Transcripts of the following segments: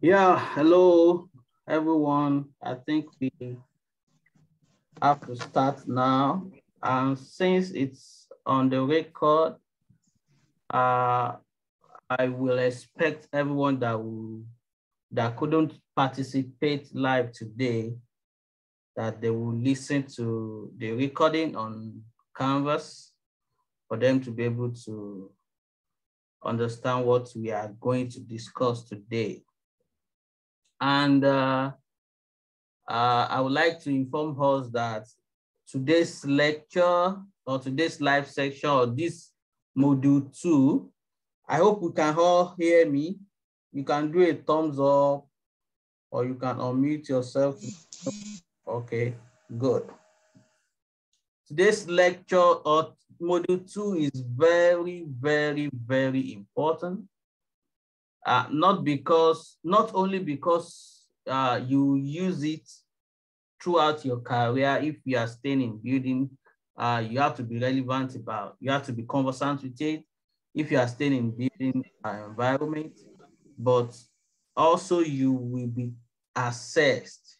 Yeah, hello everyone. I think we have to start now. And since it's on the record, I will expect everyone that couldn't participate live today, that they will listen to the recording on Canvas for them to be able to understand what we are going to discuss today. And I would like to inform us that today's lecture or today's live section or this module 2, I hope you can all hear me. You can do a thumbs up or you can unmute yourself. Okay, good. Today's lecture or module 2 is very, very, very important. Not only because you use it throughout your career. If you are staying in building, you have to be relevant about, you have to be conversant with it. If you are staying in building environment, but also you will be assessed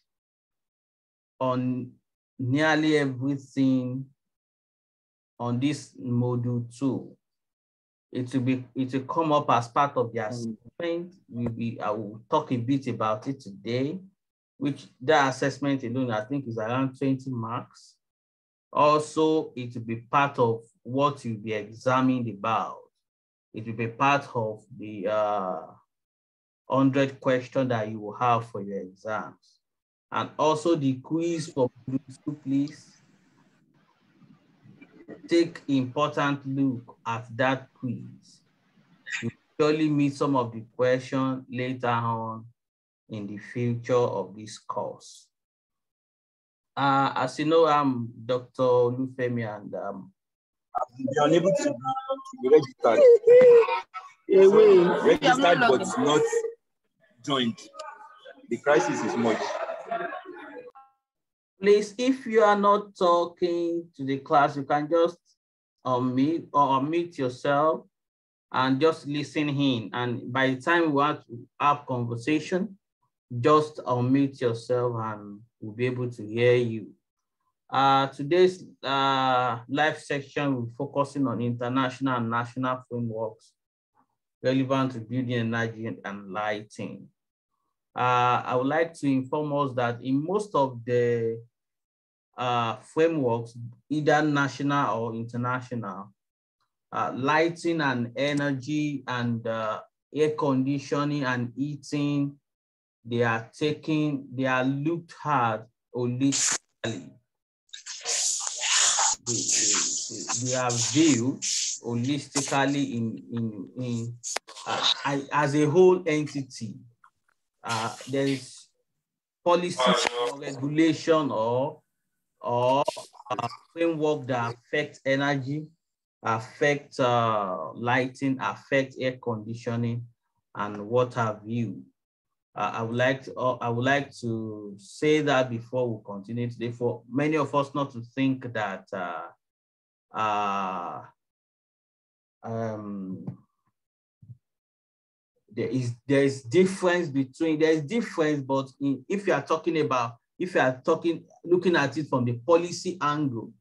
on nearly everything on this module 2. It will come up as part of the assessment. I will talk a bit about it today, which the assessment alone, I think, is around 20 marks. Also, it will be part of what you'll be examined about. It will be part of the 100 questions that you will have for your exams. And also the quiz for you, please take important look at that quiz. You surely meet some of the questions later on in the future of this course. As you know, I'm Dr. Olufemi, and they are unable to be registered. Registered but not joined. The crisis is much. Please, if you are not talking to the class, you can just unmute yourself and just listen in. And by the time we want to have conversation, just unmute yourself and we'll be able to hear you. Today's live section will be focusing on international and national frameworks relevant to building energy and lighting. I would like to inform us that in most of the frameworks, either national or international, lighting and energy and air conditioning and heating, they are looked at holistically. They are viewed holistically as a whole entity. There is policy or regulation or framework that affects energy, affect lighting, affect air conditioning, and what have you. I would like to say that before we continue today, for many of us not to think that there's difference, but if you are looking at it from the policy angle,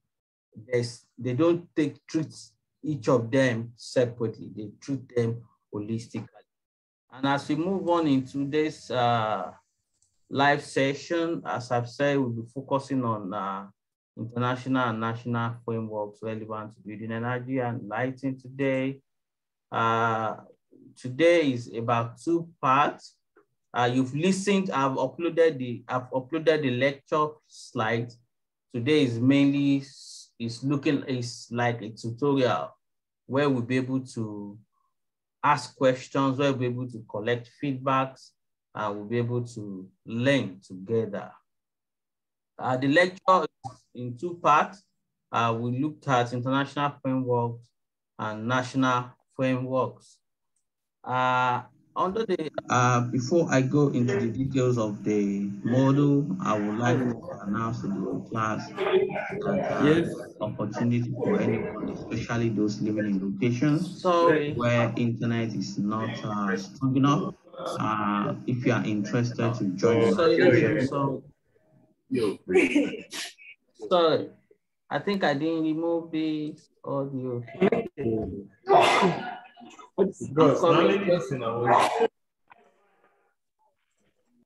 they don't treat each of them separately. They treat them holistically. And as we move on into this live session, as I've said, we'll be focusing on international and national frameworks relevant to building energy and lighting today. Today is about 2 parts. You've listened. I've uploaded the lecture slides. Today is mainly like a tutorial where we'll be able to ask questions, where we'll be able to collect feedbacks, and we'll be able to learn together. The lecture is in 2 parts. We looked at international frameworks and national frameworks. Before I go into the details of the model, I would like to announce to the class that opportunity for anyone, especially those living in locations where internet is not strong enough. if you are interested to join us. Sorry, I think I didn't remove the audio.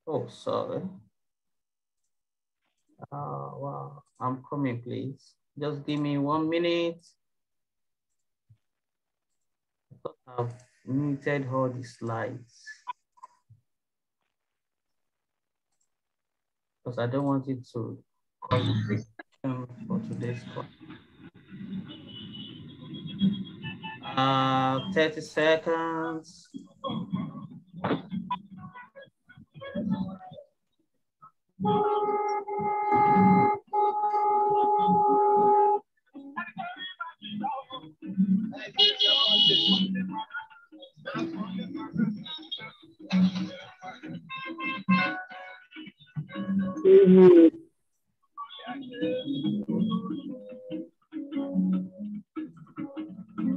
Oh, sorry. Wow, I'm coming, please. Just give me 1 minute. I've muted all the slides because I don't want it to cause for today's class. 30 seconds.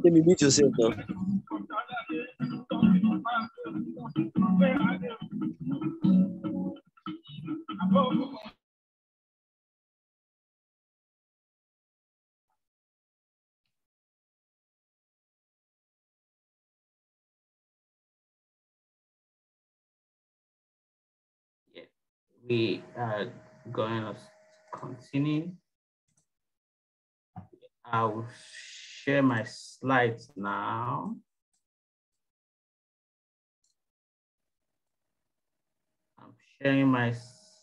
Let me mute yourself now. Yeah, we are going to continue. I will share my slides now. I'm sharing my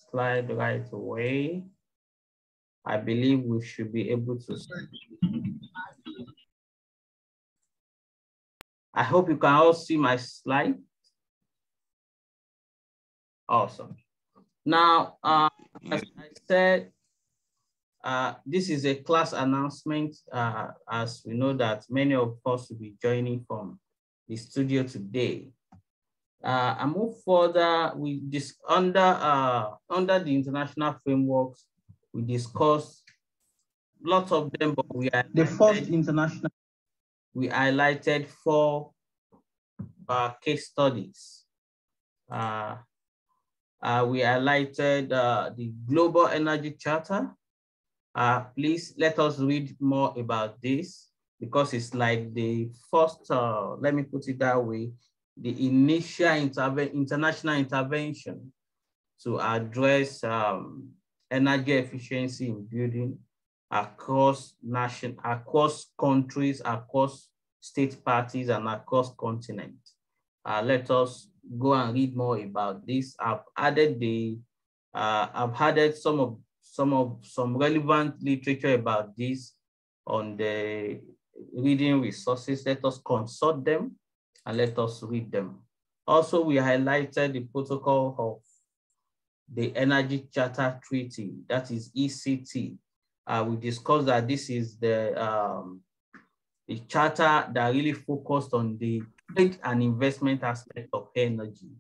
slide right away. I believe we should be able to see. I hope you can all see my slide. Awesome. Now, as I said, this is a class announcement, as we know that many of us will be joining from the studio today. I move further. We under the international frameworks, we discussed lots of them, but we are the first international. We highlighted 4 case studies. We highlighted the Global Energy Charter. Please let us read more about this because it's like the first, let me put it that way, the initial international intervention to address energy efficiency in building across countries, across state parties, and across continents. Let us go and read more about this. I've added some relevant literature about this on the reading resources. Let us consult them and let us read them. Also, we highlighted the protocol of the Energy Charter Treaty, that is ECT. We discussed that this is the charter that really focused on the trade and investment aspect of energy.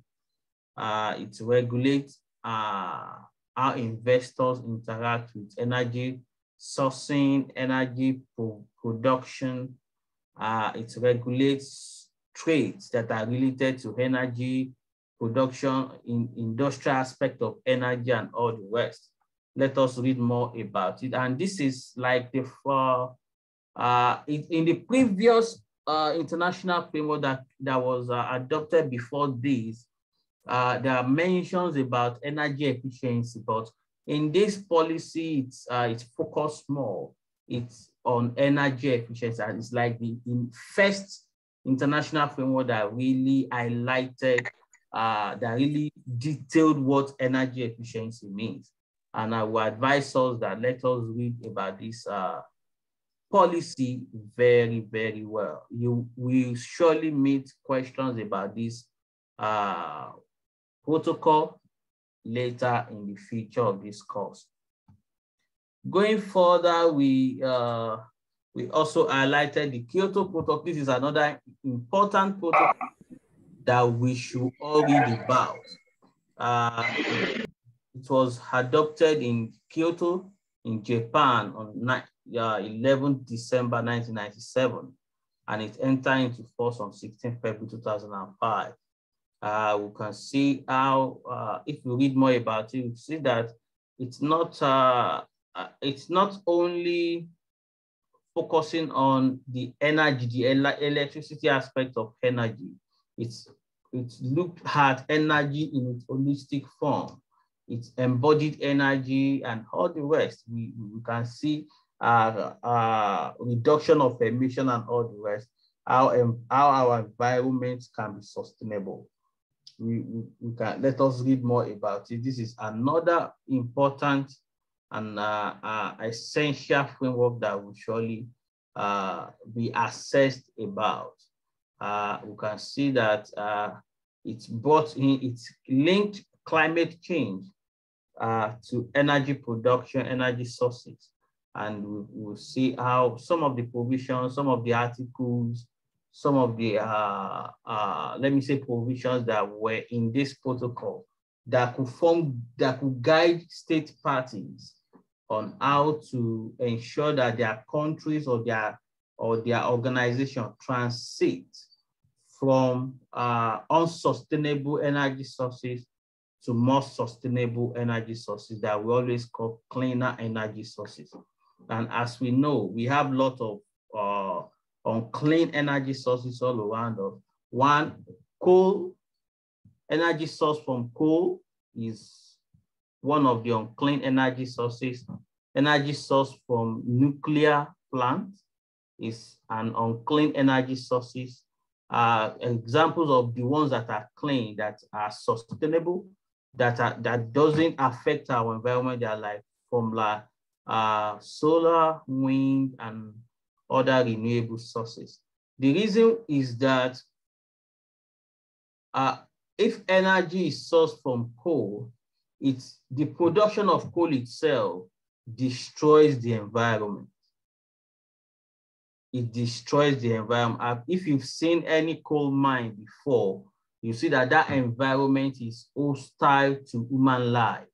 It regulates how investors interact with energy sourcing, energy production. It regulates trades that are related to energy production, in industrial aspect of energy, and all the rest. Let us read more about it. And this is like the in the previous international framework that was adopted before this, there are mentions about energy efficiency, but in this policy, it's focused more. It's on energy efficiency, and it's like the first international framework that really highlighted, that really detailed what energy efficiency means. And I will advise us that let us read about this policy very, very well. You will surely meet questions about this protocol later in the future of this course. Going further, we also highlighted the Kyoto Protocol. This is another important protocol that we should all read about. It was adopted in Kyoto, in Japan on 11th December 1997, and it entered into force on 16th February 2005. We can see how, if we read more about it, we see that it's not only focusing on the energy, the electricity aspect of energy. It's looked at energy in its holistic form. It's embodied energy and all the rest. We can see reduction of emission and all the rest, how our environment can be sustainable. We can, let us read more about it. This is another important and essential framework that will surely be assessed about. We can see that it's linked climate change to energy production, energy sources. And we'll see how some of the provisions, some of the articles, some of the, let me say, provisions that were in this protocol that could guide state parties on how to ensure that their countries or their organization transit from unsustainable energy sources to more sustainable energy sources that we always call cleaner energy sources. And as we know, we have a lot of unclean energy sources all around us. One, coal, energy source from coal is one of the unclean energy sources. Energy source from nuclear plants is an unclean energy sources. Examples of the ones that are clean, that are sustainable, that doesn't affect our environment, they are like from solar, wind, and other renewable sources. The reason is that if energy is sourced from coal, it's the production of coal itself destroys the environment. It destroys the environment. If you've seen any coal mine before, you see that that environment is hostile to human life.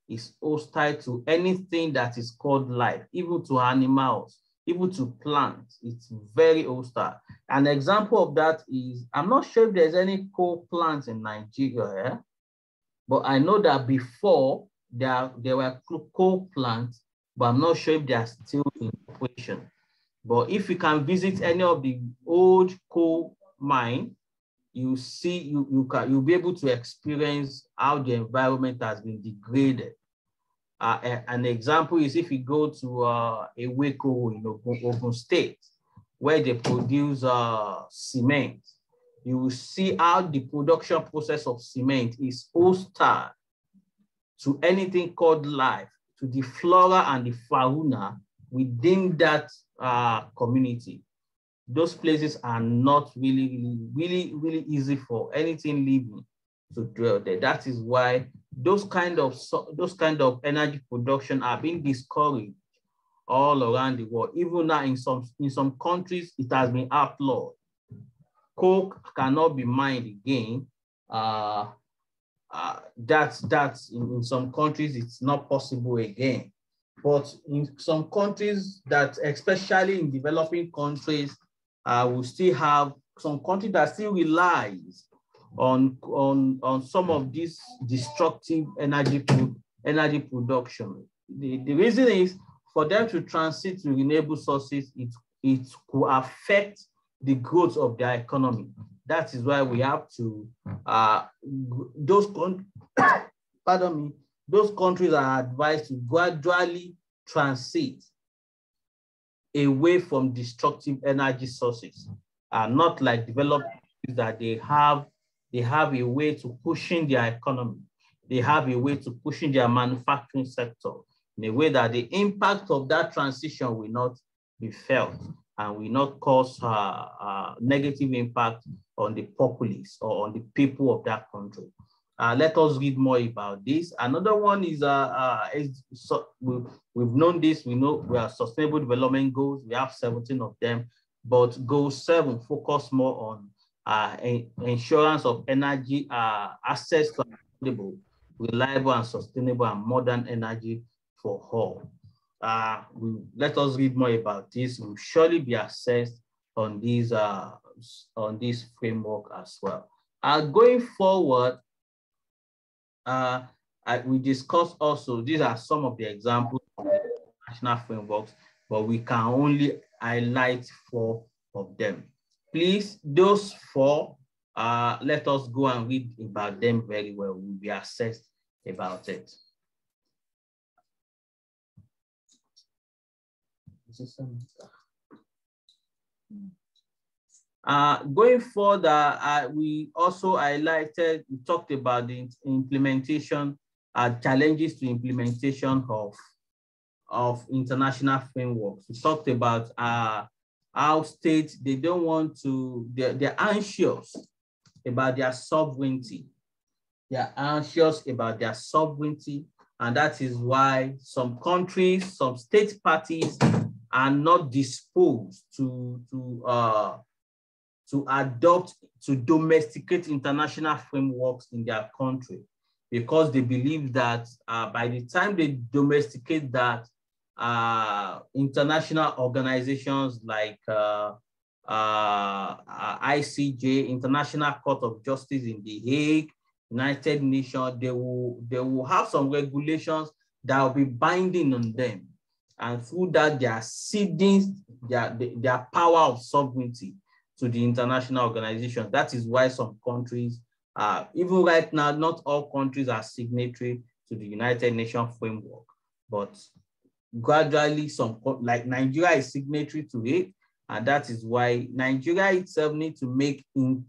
It's hostile to anything that is called life, even to animals, even to plants. It's very hostile. An example of that is, I'm not sure if there's any coal plants in Nigeria, but I know that before there were coal plants, but I'm not sure if they are still in operation. But if you can visit any of the old coal mine, you see, you'll be able to experience how the environment has been degraded. An example is if you go to Eweko in Ogun State, where they produce cement, you will see how the production process of cement is hostile to anything called life, to the flora and the fauna within that community. Those places are not really easy for anything living to dwell there. That is why those kind of energy production are being discouraged all around the world. Even now in some countries, it has been outlawed. Coke cannot be mined again. That's in some countries, it's not possible again. But in some countries, that especially in developing countries, we still have some countries that still relies on some of this destructive energy production. The reason is for them to transit to renewable sources, it could affect the growth of their economy. That is why we have to, those countries are advised to gradually transit away from destructive energy sources, not like developed countries that they have a way to pushing their economy. They have a way to pushing their manufacturing sector in a way that the impact of that transition will not be felt and will not cause negative impact on the populace or on the people of that country. Let us read more about this. Another one is, we've known this, we know we are sustainable development goals. We have 17 of them, but goal 7 focus more on insurance of energy, access to affordable, reliable and sustainable and modern energy for all. Let us read more about this. We'll surely be assessed on this framework as well. Going forward, we discussed also, these are some of the examples of the national frameworks, but we can only highlight 4 of them. Please, those 4, let us go and read about them very well. We'll be assessed about it. Going further, we also highlighted, we talked about the implementation, challenges to implementation of international frameworks. We talked about how states, they don't want to, they're anxious about their sovereignty. They're anxious about their sovereignty, and that is why some countries, some state parties are not disposed to adopt, to domesticate international frameworks in their country, because they believe that by the time they domesticate that, international organizations like ICJ, International Court of Justice in The Hague, United Nations, they will have some regulations that will be binding on them. And through that, they are ceding their power of sovereignty to the international organizations. That is why some countries, even right now, not all countries are signatory to the United Nations framework, but gradually some, like Nigeria, is signatory to it. And that is why Nigeria itself needs to make deliberate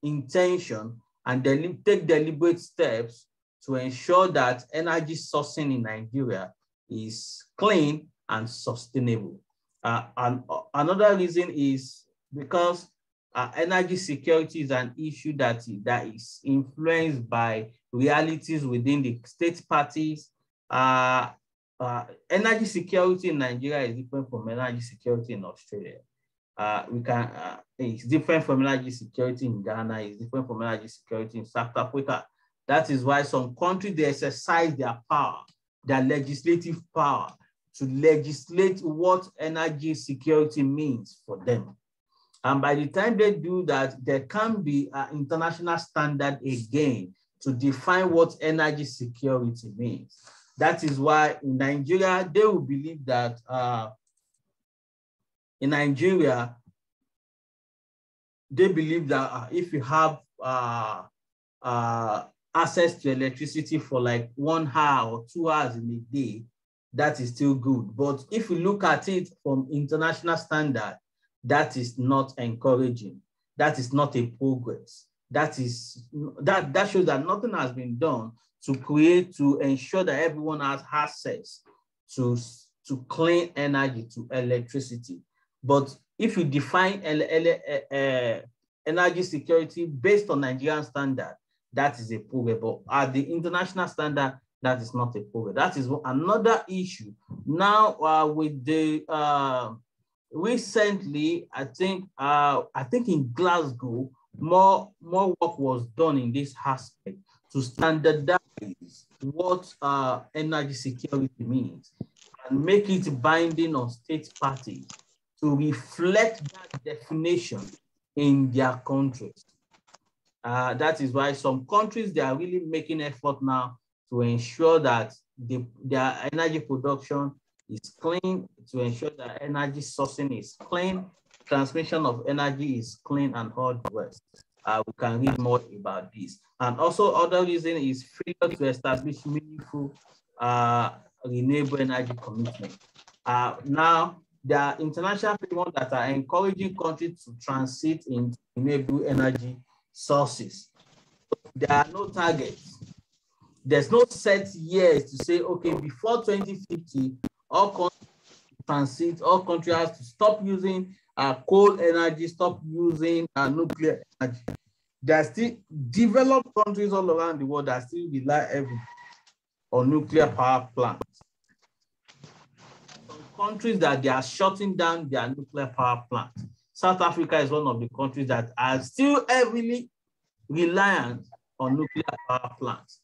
intention and take deliberate steps to ensure that energy sourcing in Nigeria is clean and sustainable. And another reason is because energy security is an issue that is influenced by realities within the state parties. Energy security in Nigeria is different from energy security in Australia. It's different from energy security in Ghana, it's different from energy security in South Africa. That is why some countries, they exercise their power, their legislative power, to legislate what energy security means for them. And by the time they do that, there can be an international standard again to define what energy security means. That is why in Nigeria, they will believe that in Nigeria, they believe that if you have access to electricity for like 1 hour or 2 hours in a day, that is still good. But if you look at it from international standard, that is not encouraging. That is not a progress. That shows that nothing has been done to ensure that everyone has access to clean energy, to electricity. But if you define energy security based on Nigerian standard, that is a progress. But at the international standard, that is not a progress. That is another issue. Now, with the recently, I think in Glasgow, more work was done in this aspect to standardize what energy security means and make it binding on state parties to reflect that definition in their countries. That is why some countries, they are really making effort now to ensure that their energy production is clean, to ensure that energy sourcing is clean, transmission of energy is clean, and all the rest. We can read more about this. And also, other reason is failure to establish meaningful renewable energy commitment. Now, there are international frameworks that are encouraging countries to transit into renewable energy sources. There are no targets. There's no set years to say, okay, before 2050, all countries transit, all countries have to stop using coal energy, stop using nuclear energy. There are still developed countries all around the world that still rely heavily on nuclear power plants. Some countries that they are shutting down their nuclear power plants. South Africa is one of the countries that are still heavily reliant on nuclear power plants.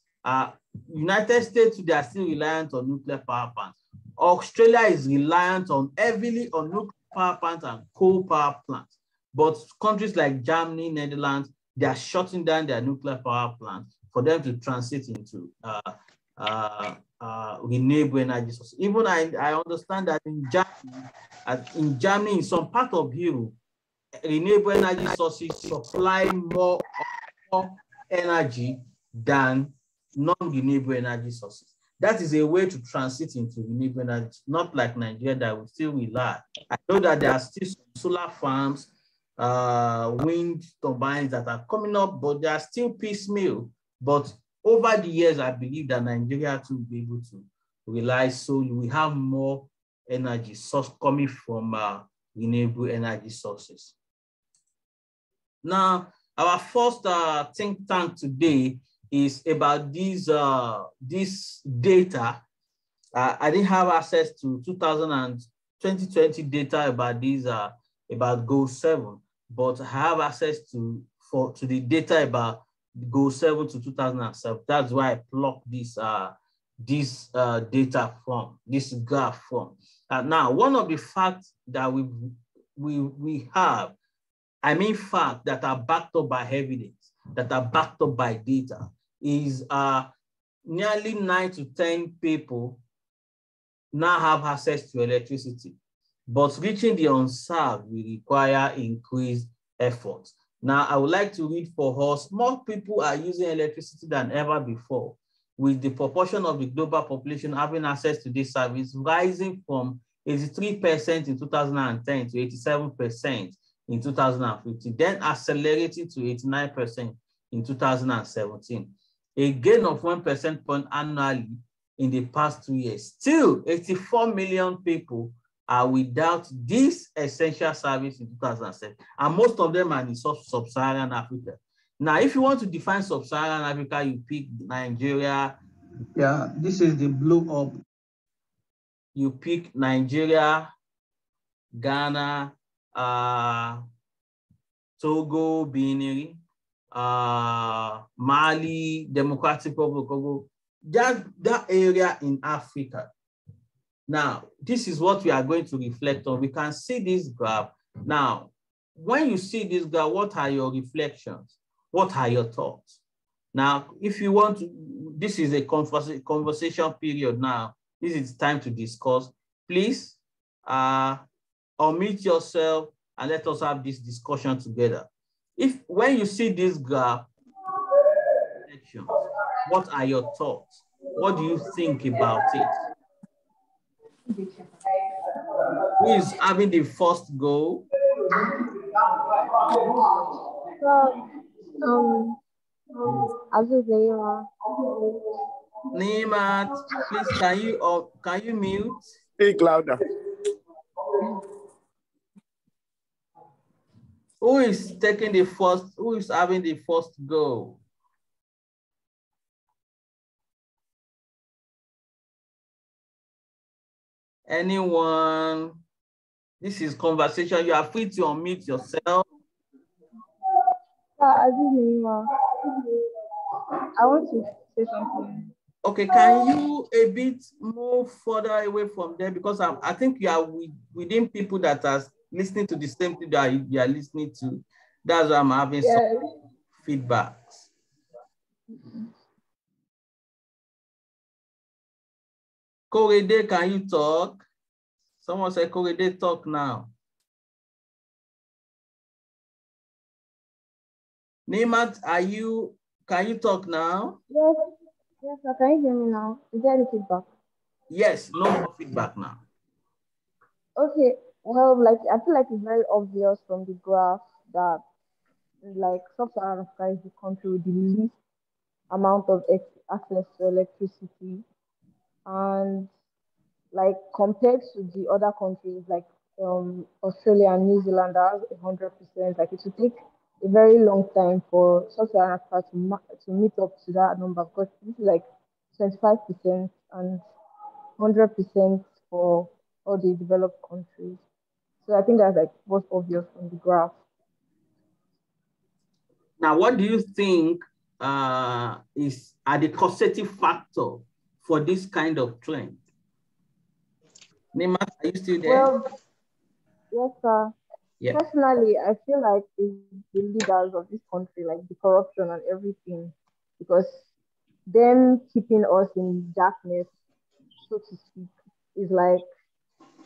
United States, they are still reliant on nuclear power plants. Australia is reliant heavily on nuclear power plants and coal power plants. But countries like Germany, Netherlands, they are shutting down their nuclear power plants for them to transit into renewable energy sources. Even I understand that in Germany, in some part of Europe, renewable energy sources supply more energy than non-renewable energy sources. That is a way to transit into renewable energy, not like Nigeria that will still rely. I know that there are still some solar farms, wind turbines that are coming up, but they are still piecemeal. But over the years, I believe that Nigeria will be able to rely solely. We have more energy source coming from renewable energy sources. Now, our first think tank today is about this data. I didn't have access to 2020 data about these about Goal 7, but I have access to the data about Goal 7 to 2007. That's why I plucked this data from this graph from. Now, one of the facts that we have, I mean facts that are backed up by evidence, that are backed up by data, is nearly 9 to 10 people now have access to electricity, but reaching the unserved will require increased effort. Now, I would like to read for us, more people are using electricity than ever before, with the proportion of the global population having access to this service rising from 83% in 2010 to 87% in 2015, then accelerating to 89% in 2017. A gain of 1 percentage point annually in the past 2 years. Still, 84 million people are without this essential service in 2007, and most of them are in sub-Saharan Africa. Now, if you want to define sub-Saharan Africa, you pick Nigeria. Yeah, this is the blue up. You pick Nigeria, Ghana, Togo, Benin, Mali, Democratic Republic of Congo, that area in Africa. Now, this is what we are going to reflect on. We can see this graph. Now, when you see this graph, what are your reflections? What are your thoughts? Now, if you want to, this is a conversation period now. This is time to discuss. Please unmute yourself and let us have this discussion together. When you see this graph, what are your thoughts? What do you think about it? Who is having the first go? Neemat, please can you mute? Speak louder. Who is taking the first? Who is having the first go? Anyone? This is conversation. You are free to unmute yourself. I want to say something. Okay, can you a bit move further away from there? Because I think you are within people that are listening to the same thing that you are listening to. That's why I'm having some feedbacks. Korede, can you talk? Someone said, Korede, talk now. Neemat, can you talk now? Yes, sir. Can you hear me now? Is there any feedback? Yes, no more feedback now. Okay, well, I feel like it's very obvious from the graph that Sub-Saharan Africa is the country with the least amount of access to electricity, and compared to the other countries like Australia and New Zealand, that has 100%. Like, it will take a very long time for Sub-Saharan Africa to meet up to that number, because this is like 25% and 100% for all the developed countries. So I think that's what's obvious from the graph. Now, what do you think are the causative factor for this kind of trend? Neemat, are you still there? Well, yes, sir. Yeah. Personally, I feel like it's the leaders of this country, like the corruption and everything, because them keeping us in darkness, so to speak, is like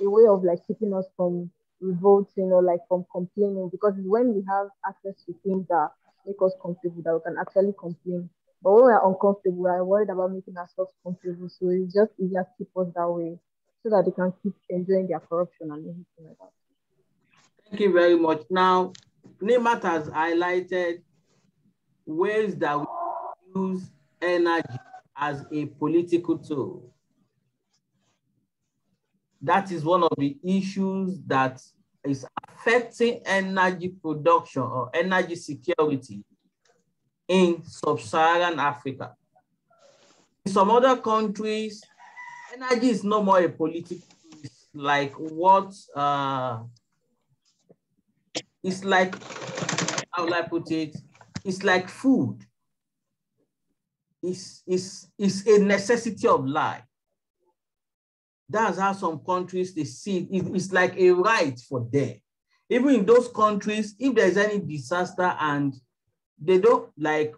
a way of like keeping us from revolting or like from complaining, because it's when we have access to things that make us comfortable that we can actually complain. But when we're uncomfortable, we're worried about making ourselves comfortable. So it's just easier to keep us that way so that they can keep enjoying their corruption and everything like that. Thank you very much. Now, Nemat has highlighted ways that we use energy as a political tool. That is one of the issues that is affecting energy production or energy security in sub-Saharan Africa. In some other countries, energy is no more a political, it's like what, it's like, how will I put it? It's like food. It's a necessity of life. That's how some countries, they see it. It's like a right for them. Even in those countries, if there's any disaster and they don't, like,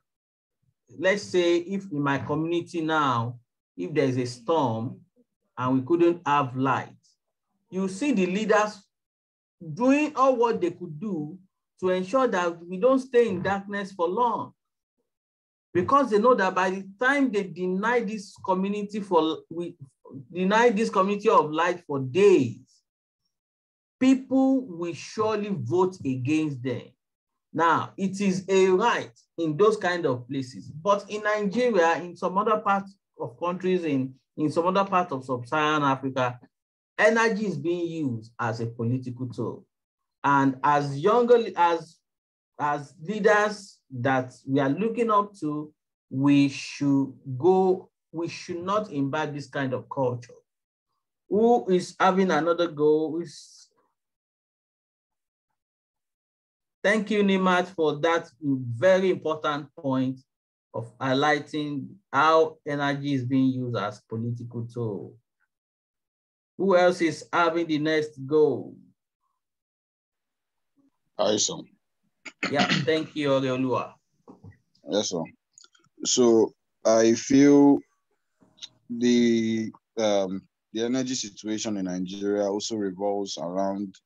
let's say if in my community now, if there's a storm and we couldn't have light, you see the leaders doing all what they could do to ensure that we don't stay in darkness for long. Because they know that by the time they deny this community of light for days, people will surely vote against them. Now, it is a right in those kind of places. But in Nigeria, in some other parts of countries, in some other parts of sub-Saharan Africa, energy is being used as a political tool. And as leaders that we are looking up to, we should not imbibe this kind of culture. Who is having another go? Thank you, Nimat, for that very important point of highlighting how energy is being used as political tool. Who else is having the next go? Sir. Yeah, thank you, Oreolua. Yes, sir. So I feel the energy situation in Nigeria also revolves around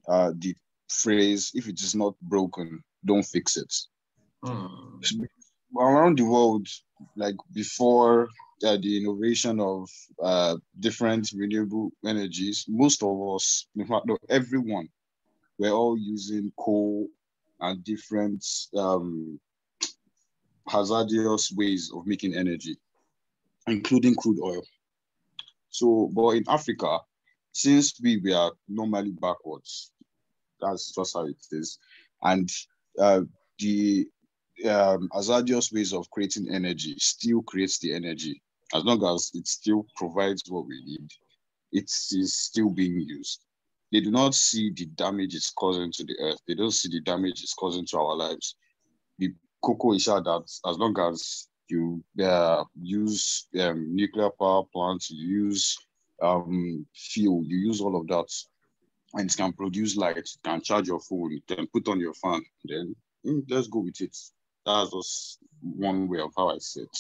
the phrase, if it is not broken, don't fix it. Around the world, like before the innovation of different renewable energies, most of us, in fact, no, everyone, we're all using coal and different hazardous ways of making energy, including crude oil. So, but in Africa, since we are normally backwards, that's just how it is, and the hazardous ways of creating energy still creates the energy. As long as it still provides what we need, it is still being used. They do not see the damage it's causing to the earth. They don't see the damage it's causing to our lives. The cocoa is that as long as you use nuclear power plants, you use fuel, you use all of that, and it can produce light, it can charge your phone, you can put on your fan, then let's go with it. That's just one way of how I see it.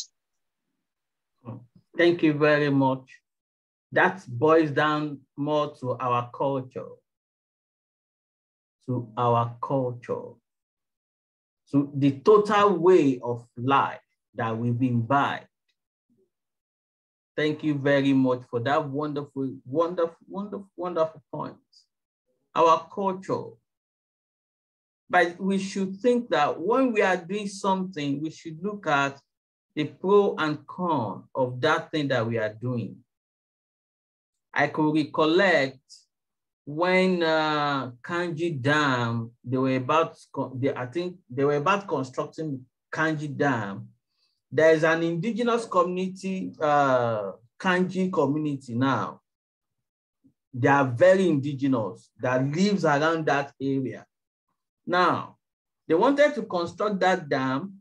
Thank you very much. That boils down more to our culture. To the total way of life that we've imbibed. Thank you very much for that wonderful, wonderful, wonderful, wonderful point. Our culture. But we should think that when we are doing something, we should look at the pro and con of that thing that we are doing. I could recollect when Kanji Dam, I think they were about constructing Kanji Dam. There is an indigenous community, Kanji community now. They are very indigenous that lives around that area. Now, they wanted to construct that dam,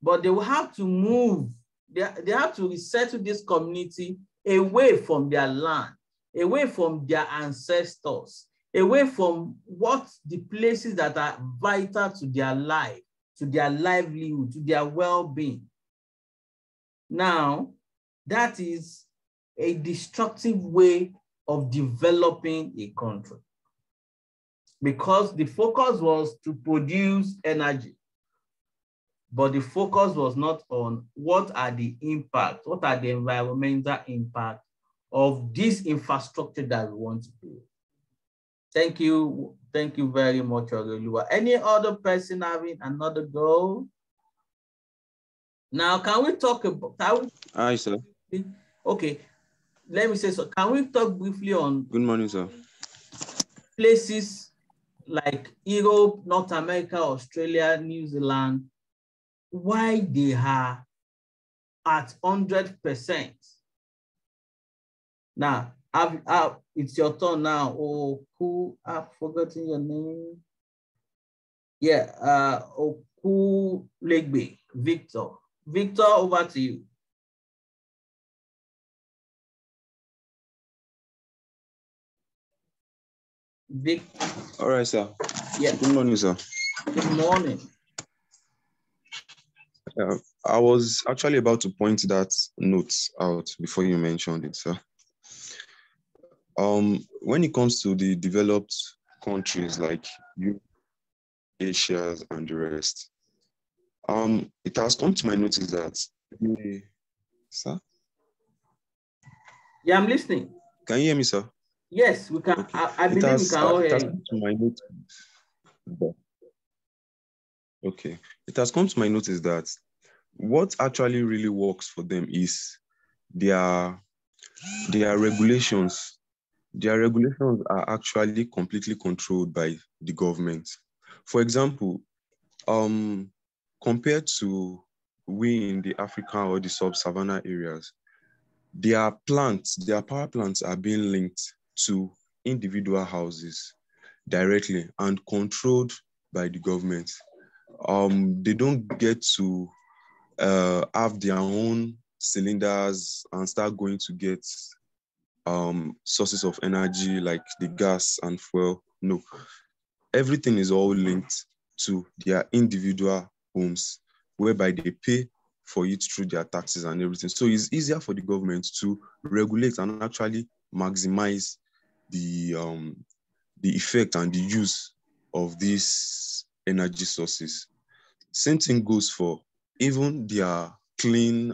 but they will have to move. They have to resettle this community away from their land, away from their ancestors, away from what the places that are vital to their life, to their livelihood, to their well-being. Now, that is a destructive way of developing a country, because the focus was to produce energy, but the focus was not on what are the impacts, what are the environmental impacts of this infrastructure that we want to build. Thank you very much, Ololuwa. Any other person having another goal? Now, can we talk about? Hi, sir. Okay, let me say so. Can we talk briefly on? Good morning, sir. Places like Europe, North America, Australia, New Zealand, why they are at 100%. Now, it's your turn now. Oku, I've forgotten your name. Yeah, Oku Legbe, Victor. Victor, over to you. Victor. All right, sir. Yeah. Good morning, sir. Good morning. I was actually about to point that note out before you mentioned it, sir. When it comes to the developed countries like Asia and the rest, it has come to my notice that sir? Yeah, I'm listening. Can you hear me, sir? Yes, we can. Okay. I believe we can all hear you. To my notice. Okay. It has come to my notice that what actually really works for them is their regulations. Their regulations are actually completely controlled by the government. For example, compared to we in the African or the sub-Savanna areas, their power plants are being linked to individual houses directly and controlled by the government. They don't get to have their own cylinders and start going to get sources of energy like the gas and fuel. No, everything is all linked to their individual homes, whereby they pay for it through their taxes and everything. So it's easier for the government to regulate and actually maximize the effect and the use of these energy sources. Same thing goes for even their clean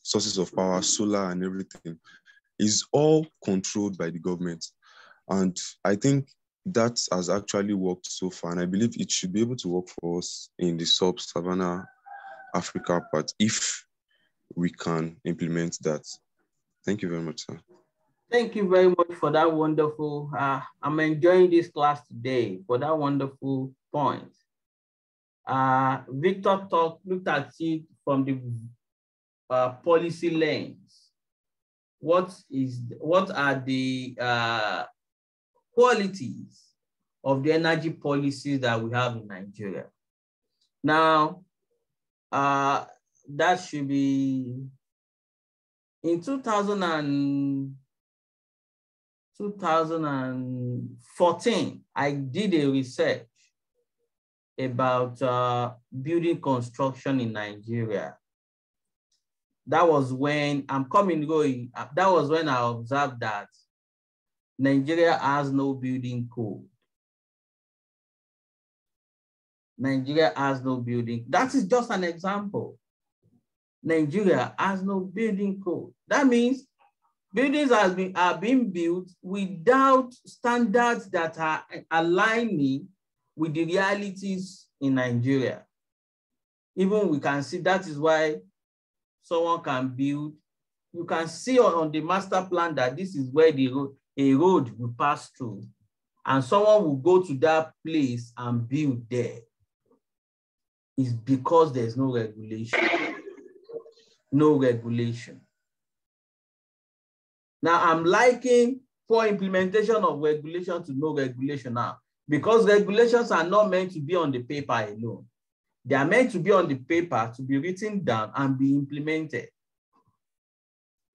sources of power, solar and everything, is all controlled by the government. And I think that has actually worked so far. And I believe it should be able to work for us in the sub-Savanna Africa part if we can implement that. Thank you very much, sir. Thank you very much for that wonderful, I'm enjoying this class today for that wonderful point. Victor looked at it from the policy lens. What are the qualities of the energy policies that we have in Nigeria? Now, that should be in 2014, I did a research about building construction in Nigeria. That was when that was when I observed that Nigeria has no building code. Nigeria has no building. That is just an example. Nigeria has no building code. That means buildings are being built without standards that are aligning with the realities in Nigeria. Even we can see that is why someone can build. You can see on the master plan that this is where a road will pass through, and someone will go to that place and build there. It's because there's no regulation. No regulation. Now I'm liking for implementation of regulation to no regulation now, because regulations are not meant to be on the paper alone. They are meant to be on the paper, to be written down and be implemented.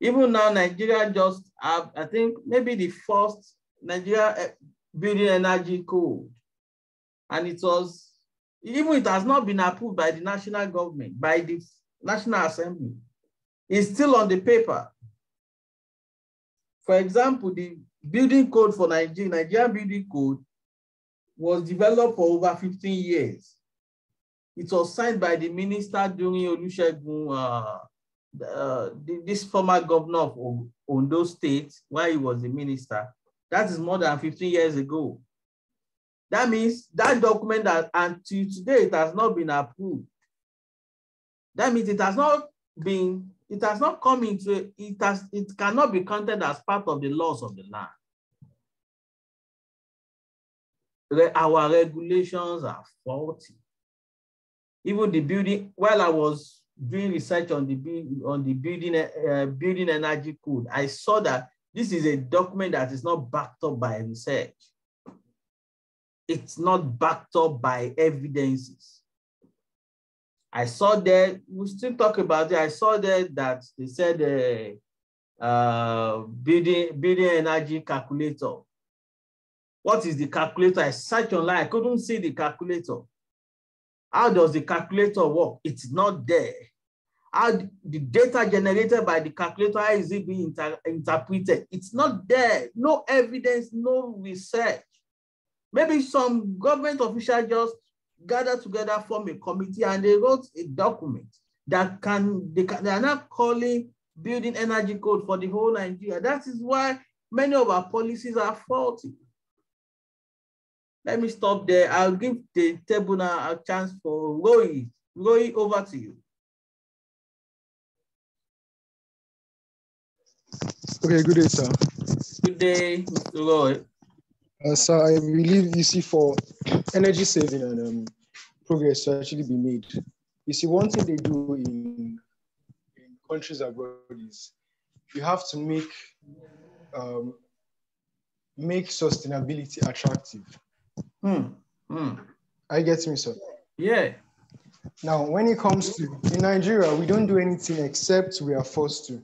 Even now, Nigeria just have, I think maybe the first, Nigeria Building Energy Code. And it was, even it has not been approved by the national government, by the National Assembly. It's still on the paper. For example, the building code for Nigerian building code was developed for over 15 years. It was signed by the minister during Olusegun, this former governor of Ondo State, while he was the minister. That is more than 15 years ago. That means that document that until today it has not been approved. That means it has not come into it cannot be counted as part of the laws of the land. Our regulations are faulty. Even the building, while I was doing research on the building energy code, I saw that this is a document that is not backed up by research. It's not backed up by evidences. I saw that, we still talk about it, I saw that they said building energy calculator. What is the calculator? I searched online, I couldn't see the calculator. How does the calculator work? It's not there. How the data generated by the calculator, how is it being interpreted? It's not there. No evidence, no research. Maybe some government official just gather together, form a committee, and they wrote a document that they are not calling building energy code for the whole Nigeria. That is why many of our policies are faulty. Let me stop there. I'll give the table now a chance for Roy. Roy, over to you. Okay, good day, sir. Good day, Mr. Roy. Sir, I believe, you see, for energy saving and progress to actually be made, you see, one thing they do in countries abroad is you have to make sustainability attractive. I get me, sir? Yeah. Now, when it comes to, in Nigeria, we don't do anything except we are forced to.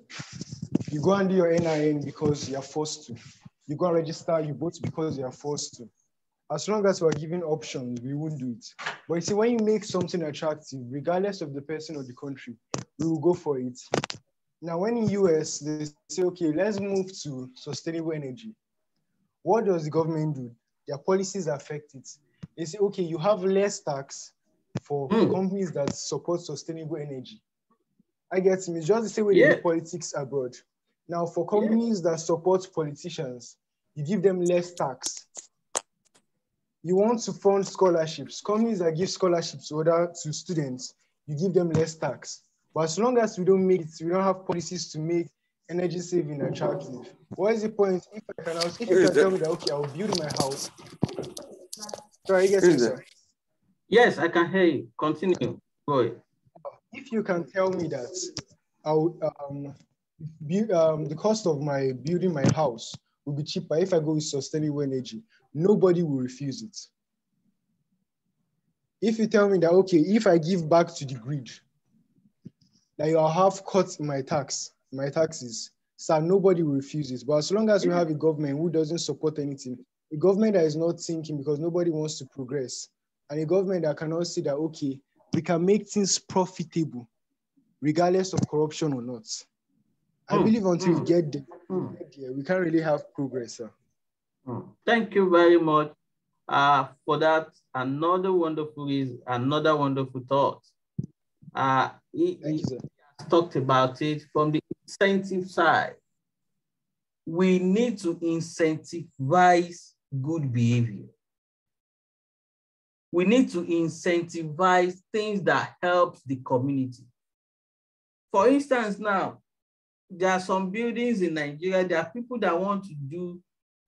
You go and do your NIN because you are forced to. You go and register, you vote because you are forced to. As long as we're given options, we won't do it. But you see, when you make something attractive, regardless of the person or the country, we will go for it. Now, when in US, they say, okay, let's move to sustainable energy. What does the government do? Their policies affect it. They say, okay, you have less tax for companies that support sustainable energy. I get me. It's just the same way they do politics abroad. Now, for companies that support politicians, you give them less tax. You want to fund scholarships. Companies that give scholarships to students, you give them less tax. But as long as we don't make it, we don't have policies to make energy saving attractive. What is the point? If you can tell me that, okay, I'll build my house. Sorry, you get me, sir? Yes, I can hear you. Continue. Go ahead. If you can tell me that the cost of my building my house will be cheaper if I go with sustainable energy, nobody will refuse it. If you tell me that, okay, if I give back to the grid, that you'll have cuts in my taxes, so nobody will refuse it. But as long as we have a government who doesn't support anything, a government that is not thinking because nobody wants to progress, and a government that cannot see that, okay, we can make things profitable, regardless of corruption or not. I believe until we get there, we can't really have progress, sir. Thank you very much for that. Another wonderful thought. He has talked about it from the incentive side. We need to incentivize good behavior. We need to incentivize things that help the community. For instance, now, there are some buildings in Nigeria, there are people that want to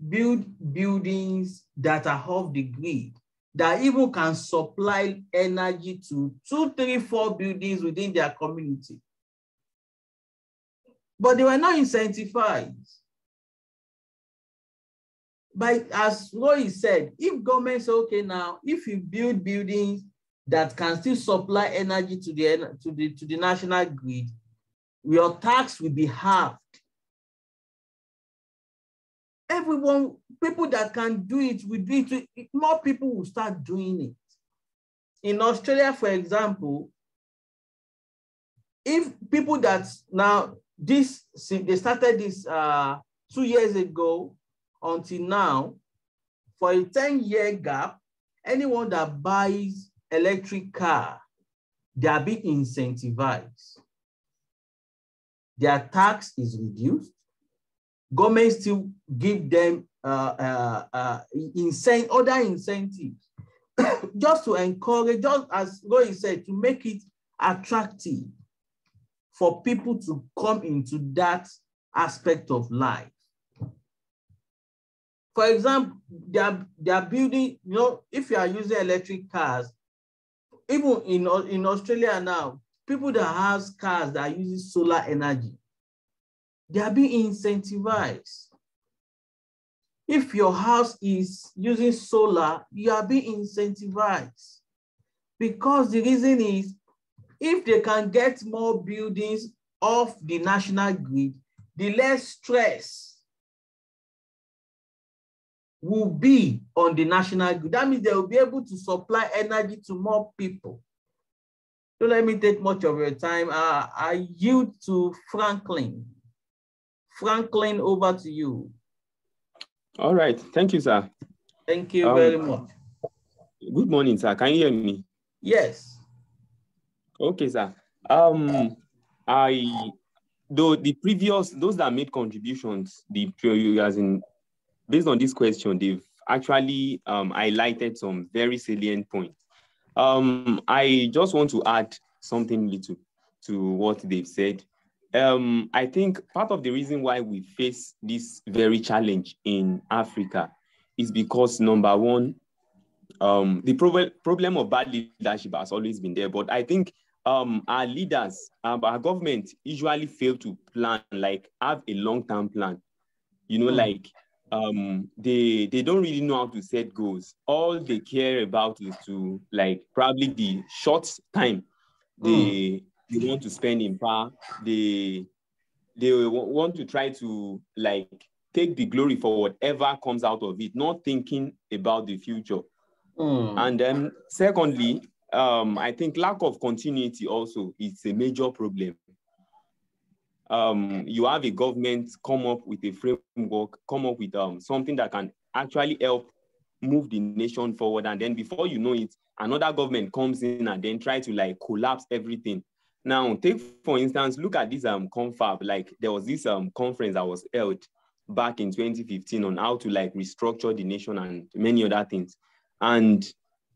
build buildings that are off the grid, that even can supply energy to 2, 3, 4 buildings within their community. But they were not incentivized. But as Roy said, if government say, okay, now, if you build buildings that can still supply energy to the national grid, your tax will be halved. everyone, people that can do it will do it. More people will start doing it. In Australia, for example, if people that now they started this 2 years ago until now, for a 10-year gap, anyone that buys electric car, they are being incentivized. Their tax is reduced. Government still give them other incentives just to encourage, just as Roy said, to make it attractive for people to come into that aspect of life. For example, they are building, if you are using electric cars, even in Australia now, people that have cars that are using solar energy, they are being incentivized. If your house is using solar, you are being incentivized. Because the reason is, if they can get more buildings off the national grid, the less stress will be on the national grid. That means they will be able to supply energy to more people. Don't let me take much of your time. I yield to Franklin. Franklin, over to you. All right. Thank you, sir. Thank you very much. Good morning, sir. Can you hear me? Yes. Okay, sir. Those that made contributions, based on this question, they've actually highlighted some very salient points. I just want to add something little to what they've said. I think part of the reason why we face this very challenge in Africa is because, number one, the problem of bad leadership has always been there. But I think our leaders, our government usually fail to plan, like have a long-term plan. Like they don't really know how to set goals. All they care about is to, like, probably the short time they want to spend in power. They want to try to, like, take the glory for whatever comes out of it, not thinking about the future. And then secondly, I think lack of continuity also is a major problem. You have a government come up with a framework, come up with something that can actually help move the nation forward. And then before you know it, another government comes in and then try to, like, collapse everything. Now, take, for instance, look at this confab. Like, there was this conference that was held back in 2015 on how to, like, restructure the nation and many other things. And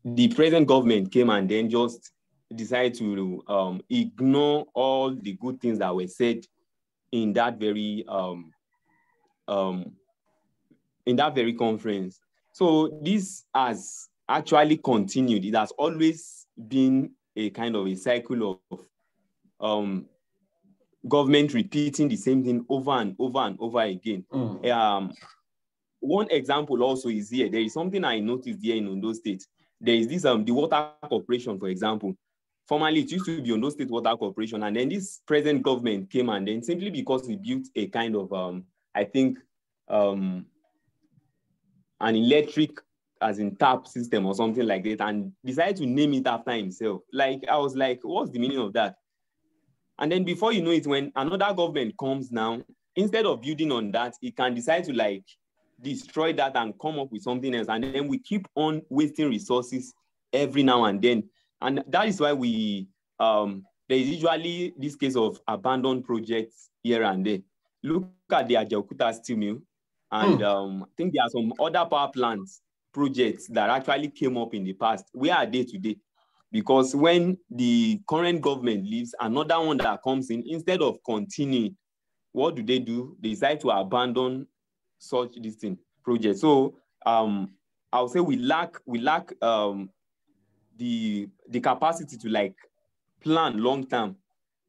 the present government came and then just decided to ignore all the good things that were said in that very conference. So this has actually continued. It has always been a kind of a cycle of government repeating the same thing over and over and over again. One example also is here. There is something I noticed here in Ondo State. There is this the Water Corporation, for example. Formerly, it used to be Ondo State Water Corporation, and then this present government came, and then simply because we built a kind of I think an electric, as in tap system or something like that, and decided to name it after himself. Like, I was like, what's the meaning of that? And then before you know it, when another government comes now, instead of building on that, it can decide to, like, destroy that and come up with something else. And then we keep on wasting resources every now and then. And that is why there is usually this case of abandoned projects here and there. Look at the Ajaokuta steel mill. And I think there are some other power plants projects that actually came up in the past. Where are they today? Because when the current government leaves, another one that comes in, instead of continuing, what do? They decide to abandon such distinct projects. So I would say we lack the capacity to, like, plan long term,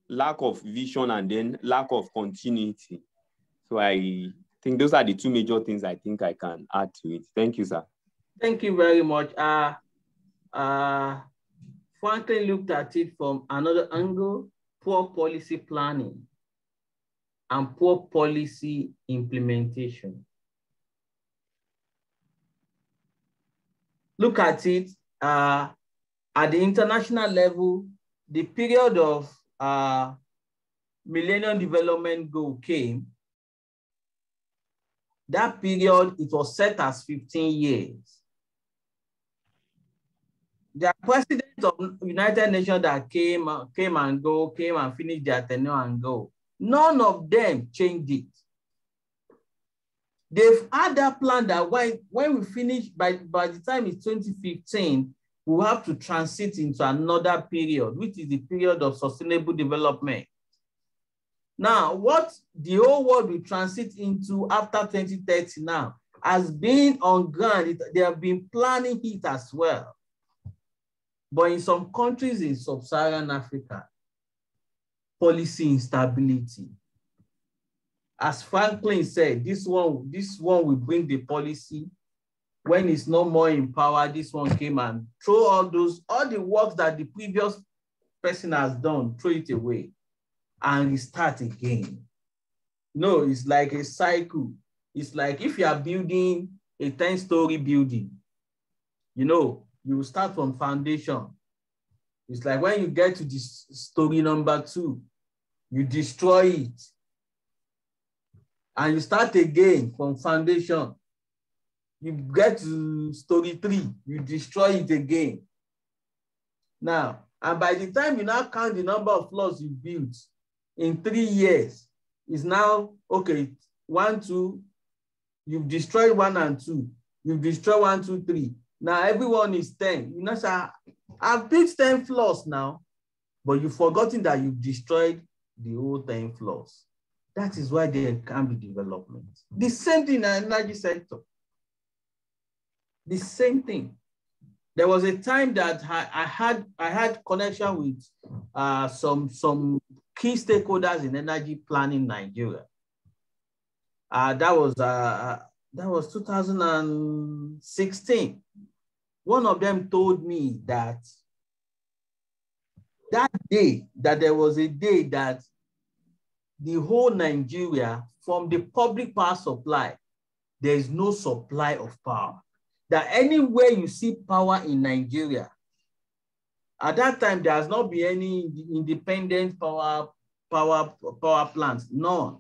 lack of vision, and then lack of continuity. So I think those are the two major things I think I can add to it. Thank you, sir. Thank you very much. Franklin looked at it from another angle: poor policy planning and poor policy implementation. look at it, at the international level, the period of Millennium Development Goal came. That period, it was set as 15 years. The president of United Nations that came and go, came and finished their tenure and go. None of them changed it. They've had that plan that when we finish, by the time it's 2015, we'll have to transit into another period, which is the period of sustainable development. Now, what the whole world will transit into after 2030 now has been on ground. They have been planning it as well. But in some countries in sub-Saharan Africa, policy instability. As Franklin said, this one will bring the policy. When it's no more in power, this one came and throw all the work that the previous person has done, throw it away and restart again. No, it's like a cycle. It's like if you are building a 10-story building, you know, you will start from foundation. It's like when you get to this story number 2, you destroy it. And you start again from foundation. You get to story 3, you destroy it again. Now, and by the time you now count the number of floors you built in 3 years, is now, okay, 1, 2, you've destroyed 1 and 2, you've destroyed 1, 2, 3. Now everyone is 10. You know, sir, I've built 10 floors now, but you've forgotten that you've destroyed the whole 10 floors. That is why there can be development. The same thing in the energy sector. The same thing. There was a time that I had connection with some key stakeholders in energy planning in Nigeria. That was 2016. One of them told me that there was a day that the whole Nigeria, from the public power supply, there is no supply of power. That anywhere you see power in Nigeria, at that time, there has not been any independent power plants, none.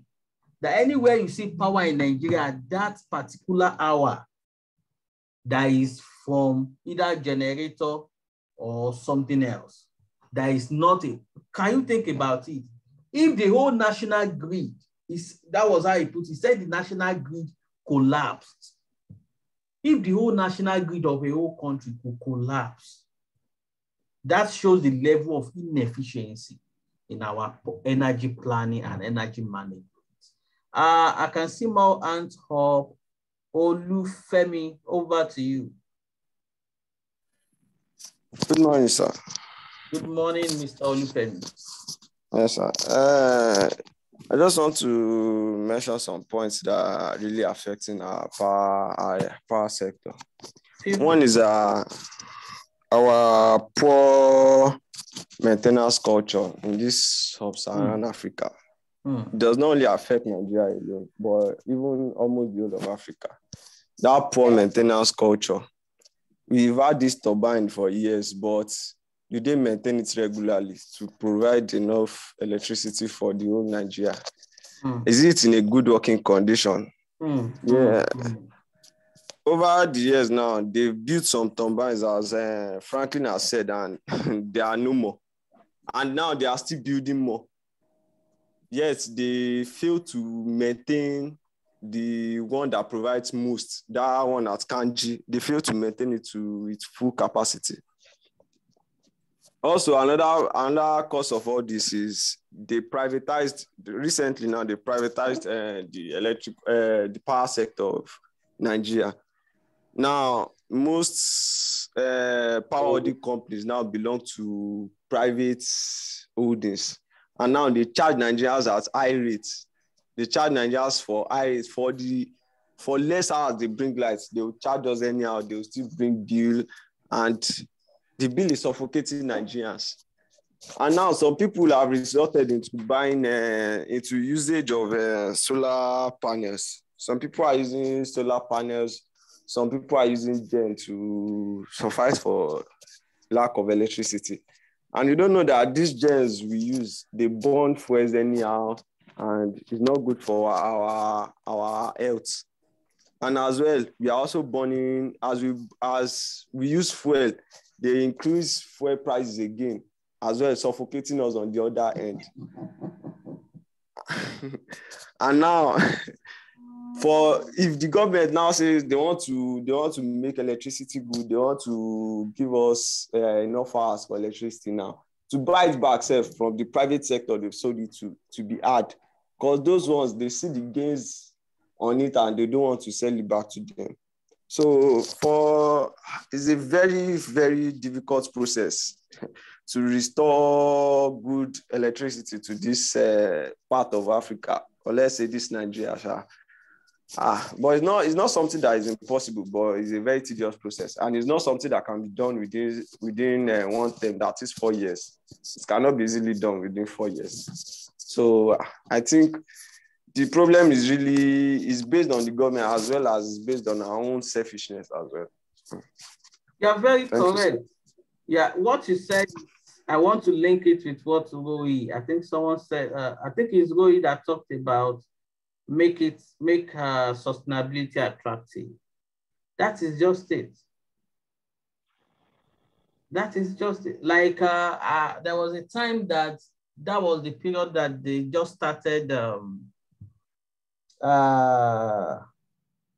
That anywhere you see power in Nigeria at that particular hour, that is from either generator or something else. That is not it. Can you think about it? If the whole national grid that was how he put it, he said the national grid collapsed. If the whole national grid of a whole country could collapse, that shows the level of inefficiency in our energy planning and energy management. I can see more hands up. Olufemi, over to you. Good morning, sir. Good morning, Mr. Olufemi. Yes, sir. I just want to mention some points that are really affecting our power sector. One is our poor maintenance culture in this sub-Saharan Africa. It does not only affect Nigeria alone, but even almost the whole of Africa. That poor maintenance culture. We've had this turbine for years, but you didn't maintain it regularly to provide enough electricity for the whole Nigeria. Is it in a good working condition? Yeah. Over the years now, they've built some turbines, as Franklin has said, and there are no more. And now they are still building more. Yet they fail to maintain the one that provides most, that one at Kanji. They fail to maintain it to its full capacity. Also, another cause of all this is recently they privatized the power sector of Nigeria. Now, most power holding companies now belong to private holdings. And now they charge Nigerians at high rates. They charge Nigerians for high rates. For less hours they bring lights, they will charge us anyhow. They will still bring bill, and the bill is suffocating Nigerians. And now some people have resorted into buying into usage of solar panels. Some people are using solar panels. some people are using gen to suffice for lack of electricity. And you don't know that these gens we use, they burn fuels anyhow, and it's not good for our health. And as well, we are also burning, as we use fuel, they increase fuel prices again, as well as suffocating us on the other end. And now, if the government now says they want to make electricity good, they want to give us enough hours for electricity now, to buy it back from the private sector, they've sold it to be hard, because those ones, they see the gains on it and they don't want to sell it back to them. So it's a very, very difficult process to restore good electricity to this part of Africa, or let's say this Nigeria. But it's not something that is impossible, but it's a very tedious process, and it's not something that can be done within one term, that is 4 years. It cannot be easily done within 4 years. So I think the problem is based on the government, as well as based on our own selfishness as well. You're very correct. Yeah, what you said, I want to link it with what Roy, I think someone said, I think it's Roy that talked about make sustainability attractive. That is just it. That is just it. Like there was a time that was the period that they just started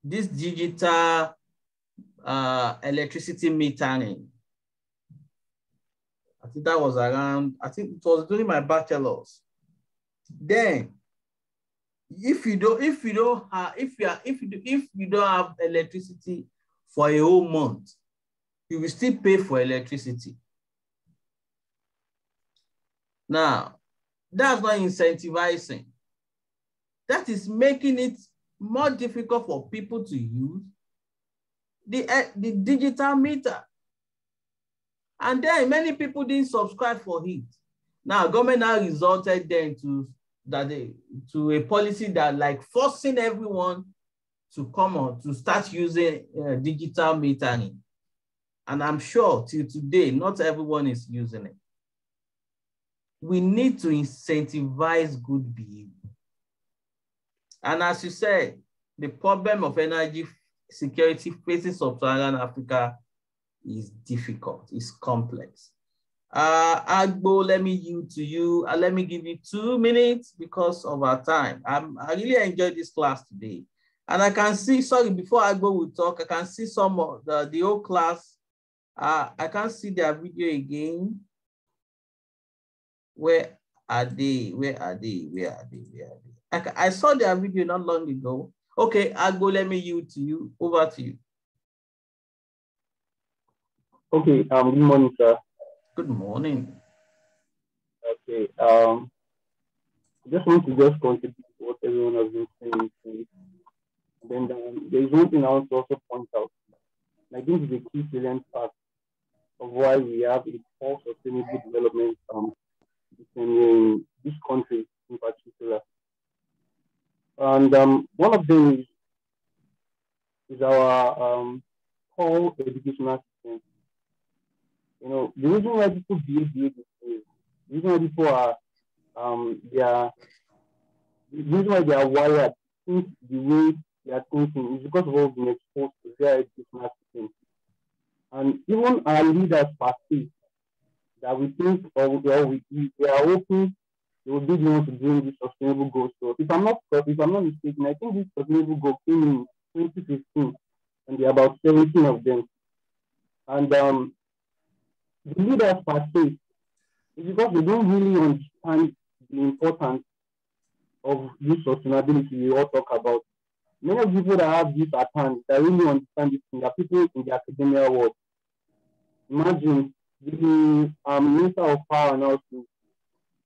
this digital electricity metering. I think that was around, I think it was during my bachelor's. Then, if you don't have electricity for a whole month, you will still pay for electricity. Now, that's not incentivizing. That is making it more difficult for people to use the digital meter. And then many people didn't subscribe for it. Now, government now resorted then to a policy that like forcing everyone to come on to start using digital metering. And I'm sure till today, not everyone is using it. We need to incentivize good behavior. And as you said, the problem of energy security facing sub-Saharan Africa is difficult, it's complex. Agbo, let me yield to you. Let me give you 2 minutes because of our time. I really enjoyed this class today. And I can see, sorry, before Agbo will talk, I can see some of the whole class. I can't see their video again. Where are they? Where are they? Where are they? Where are they? I saw their video not long ago. Okay, Agbo, let me yield to you. Over to you. Okay, good morning, sir. Good morning. Okay, I just want to contribute to what everyone has been saying. And then there is one thing I want to also point out. And I think it's a key salient part of why we have a poor sustainable development in this country in particular. And one of them is our poor educational system. You know, the reason why people behave this way, the reason why people are the reason why they are wired to think the way they are thinking is because of what we've been exposed to their educational system. And even our leaders perceive that we think or we are hoping they will be the ones to bring this sustainable goals to us. If I'm not mistaken, I think this sustainable goal came in 2015, and there are about 17 of them. And the leaders per se is because they don't really understand the importance of this sustainability we all talk about. Many of the people that have this at hand that really understand this thing are people in the academia world. Imagine the Minister of Power and also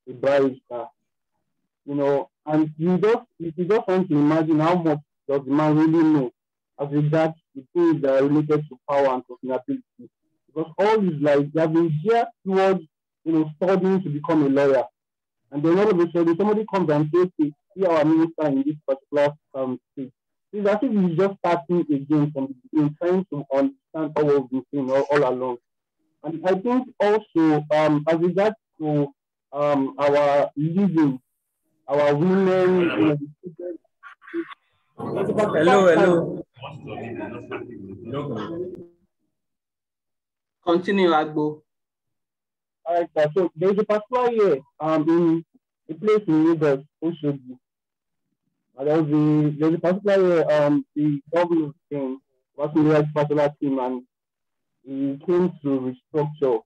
the barrister, you know, and you just want to imagine how much does the man really know as regards the things that are related to power and sustainability. Because all his life, they have been geared towards, you know, studying to become a lawyer. And then all of a sudden, somebody comes and says, okay, see our minister in this particular state. It's as if he's just starting again from the beginning, trying to understand all of this thing all along. And I think also, as regards to our living, our women, the children, there's a particular time. Continue, Agbo. All right, sir. So there's a particular year in a place in Lagos, Oshodi. There's a particular year the governor came, working with a particular team, and he came to restructure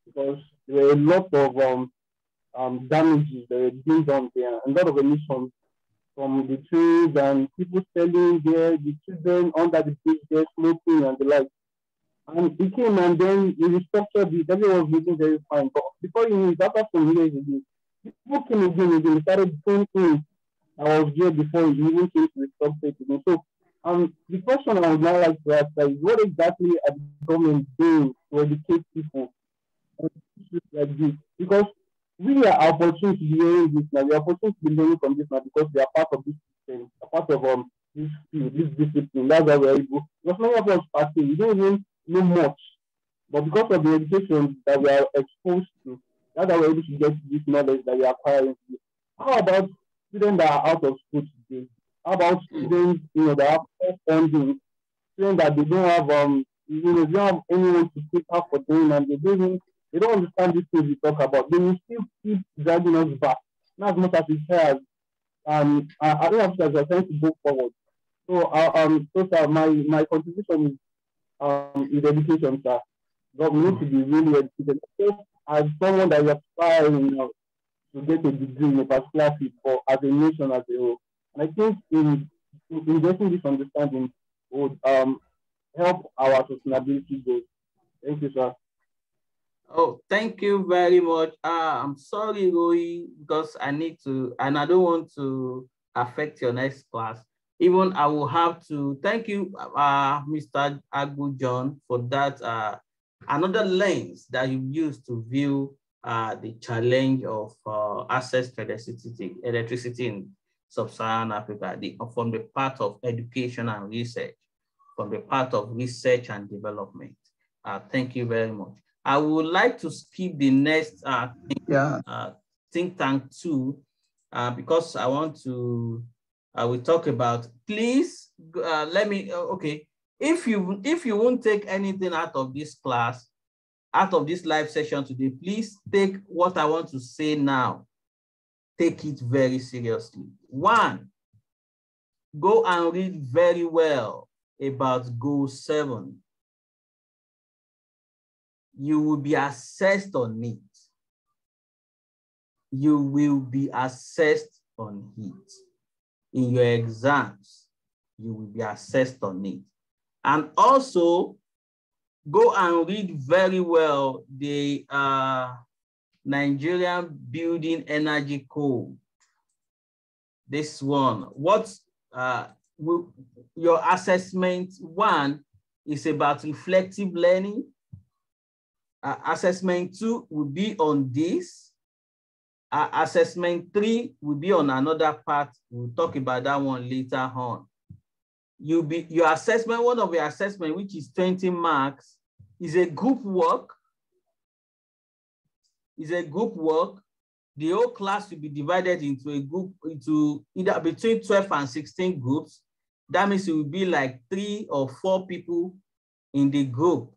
because there were a lot of damages that were being done there, and a lot of emissions from the trees and people selling there, the children under the bridge there smoking and the like. And he came and then he restructured it. Everyone was looking very fine. But before you knew it, after some years again, people came again, they started doing things that was there before he even came to restructure it again. So the question I would now like to ask is what exactly are the government doing to educate people on issues like this? Because we are opportunity to be hearing this now, we are opportunity to be learning from this now because we are part of this system, a part of this field, this discipline. That's why we're able. Because many of us are saying we don't even know much, but because of the education that we are exposed to, that's how we're able to get this knowledge that we are acquiring today. How about students that are out of school today? How about students, that have funding, students that they don't have they don't have anyone to speak up for them, and they don't understand these things we talk about. They will still keep dragging us back, not as much as it has. I don't have to trying to go forward. So sir, my contribution is education, sir. God, we need to be really educated. As someone that is aspiring to get a degree in a particular field for as a nation as a whole. And I think in getting this understanding would help our sustainability goals. Thank you, sir. Oh, thank you very much. I'm sorry, Roy, because I need to, and I don't want to affect your next class. Even I will have to thank you, Mr. Agbu John, for that another lens that you used to view the challenge of access to electricity in sub-Saharan Africa, from the part of education and research, from the part of research and development. Thank you very much. I would like to skip the next think tank too, because I want to, we talk about, please let me, okay. If you won't take anything out of this class, out of this live session today, please take what I want to say now. Take it very seriously. One, go and read very well about Goal 7. You will be assessed on it. You will be assessed on it. In your exams, you will be assessed on it. And also, go and read very well the Nigerian Building Energy Code. This one, your assessment 1 is about reflective learning. Assessment 2 will be on this. Assessment 3 will be on another part. We'll talk about that one later on. Your assessment, one of your assessment, which is 20 marks, is a group work. The whole class will be divided into a group, into either between 12 and 16 groups. That means it will be like 3 or 4 people in the group.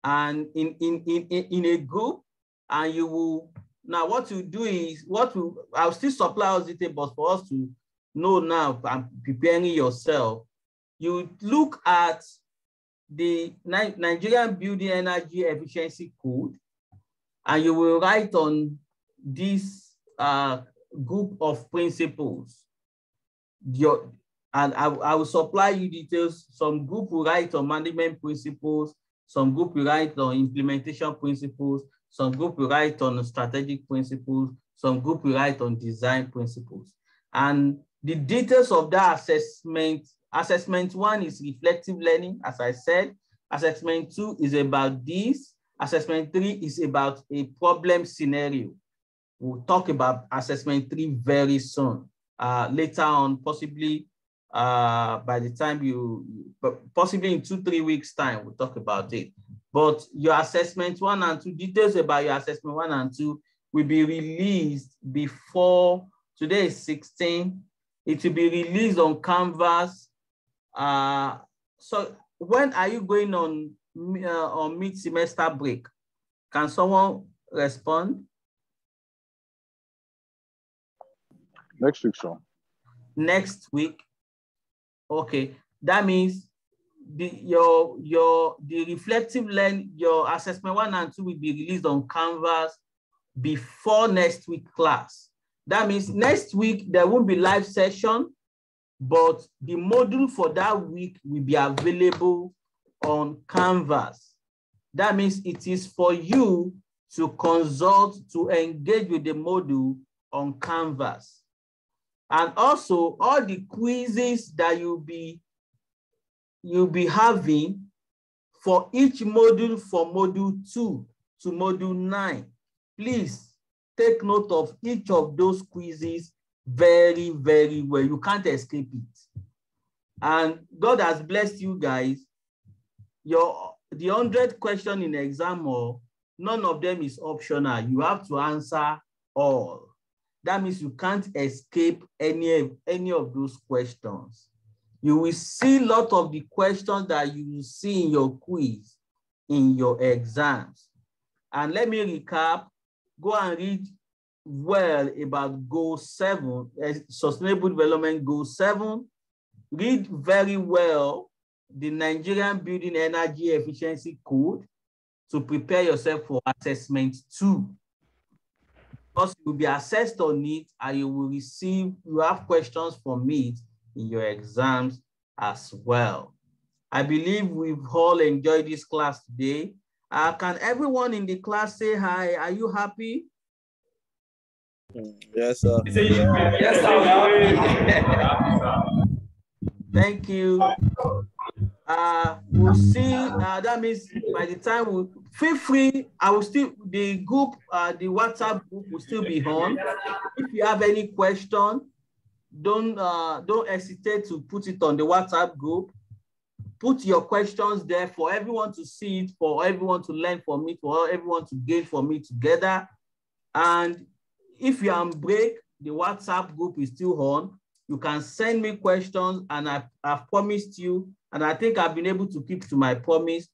And in a group, and you will, now what you do is, I'll still supply us details, but for us to know now, I'm preparing yourself, you look at the Nigerian Building Energy Efficiency Code, and you will write on this group of principles. And I will supply you details. Some group will write on management principles, some group will write on implementation principles, some group will write on strategic principles, some group will write on design principles. And the details of that assessment 1 is reflective learning, as I said. Assessment 2 is about this. Assessment 3 is about a problem scenario. We'll talk about assessment 3 very soon. Later on, possibly by the time possibly in 2-3 weeks time, we'll talk about it. But your assessment 1 and 2, details about your assessment 1 and 2 will be released before, today is 16, it will be released on Canvas. So when are you going on mid-semester break? Can someone respond? Next week, sir. Next week. Okay, that means the reflective learn, your assessment 1 and 2 will be released on Canvas before next week class. That means next week there won't be live session, but the module for that week will be available on Canvas. That means it is for you to consult, to engage with the module on Canvas. And also all the quizzes that you'll be having for each module, for module 2 to module 9. Please take note of each of those quizzes very, very well. You can't escape it. And God has blessed you guys. The 100 question in exam, or none of them is optional. You have to answer all. That means you can't escape any of those questions. You will see a lot of the questions that you will see in your quiz, in your exams. And let me recap. Go and read well about Goal 7, Sustainable Development Goal 7. Read very well the Nigerian Building Energy Efficiency Code to prepare yourself for assessment 2. Because you will be assessed on it and you have questions from it in your exams as well. I believe we've all enjoyed this class today. Can everyone in the class say hi? Are you happy? Yes, sir. Yes, sir. Thank you. We'll see. That means by the time feel free. I will still, the group, the WhatsApp group will still be on. If you have any question, don't hesitate to put it on the WhatsApp group. Put your questions there for everyone to see it, for everyone to learn from it, for everyone to gain from it together. And if you're on break, the WhatsApp group is still on. You can send me questions, and I've promised you, and I think I've been able to keep to my promise.